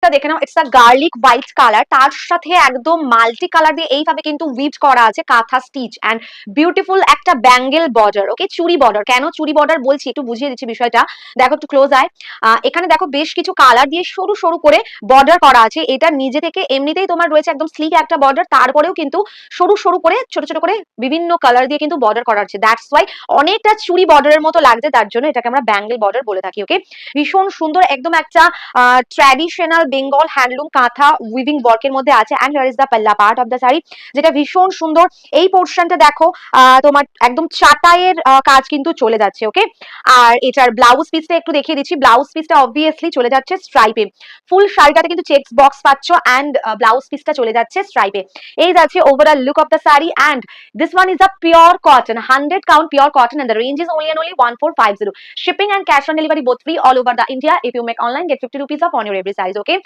পিসটা দেখে নাও, it's a garlic white colour, তার সাথে একদম মাল্টি কালার দিয়ে এইভাবে কিন্তু উইভড করা আছে কাঁথা স্টিচ এন্ড বিউটিফুল একটা ব্যাঙ্গেল বর্ডার। ওকে, চুরি বর্ডার। কেন চুরি বর্ডার বলছি, একটু বুঝিয়ে দিচ্ছি বিষয়টা। দেখো একটু ক্লোজ আয়। এখানে দেখো বেশ কিছু কালার দিয়ে সরু সরু করে বর্ডার করা আছে। এটা নিজে থেকে এমনিতেই তোমার রয়েছে একদম স্লিক একটা বর্ডার, তারপরেও কিন্তু সরু সরু করে ছোট ছোট করে বিভিন্ন কালার দিয়ে কিন্তু বর্ডার করা আছে। দ্যাটস ওয়াই অনেকটা চুরি বর্ডারের মতো লাগছে, তার জন্য এটাকে আমরা ব্যাঙ্গেল বর্ডার বলে থাকি। ওকে, ভীষণ সুন্দর, একদম একটা ট্র্যাডিশনাল বেঙ্গল হ্যান্ডলুম কাঁথা উইভিং ওয়ার্কের মধ্যে আছে। এন্ড হিয়ার ইজ দ্য পাল্লা পার্ট অফ দ্য শাড়ি, যেটা ভীষণ সুন্দর। এই পোর্শনটা দেখো তোমার একদম চাটাইয়ের কাজ কিন্তু চলে যাচ্ছে। ওকে, আর এটার ব্লাউজ পিসটা একটু দেখিয়ে দিচ্ছি। ব্লাউজ পিসটা অবভিয়াসলি চলে যাচ্ছে স্ট্রাইপে। ফুল শাড়িটাতে কিন্তু চেকস বক্স পাচ্ছ এন্ড ব্লাউজ পিসটা চলে যাচ্ছে স্ট্রাইপে। এই যাচ্ছে overall look of the sari. And this one is a pure cotton, 100 count pure cotton, and the range is only and only 1450. Shipping and cash on delivery both free all over the India. If you make online, get 50 rupees off on your every size. Okay.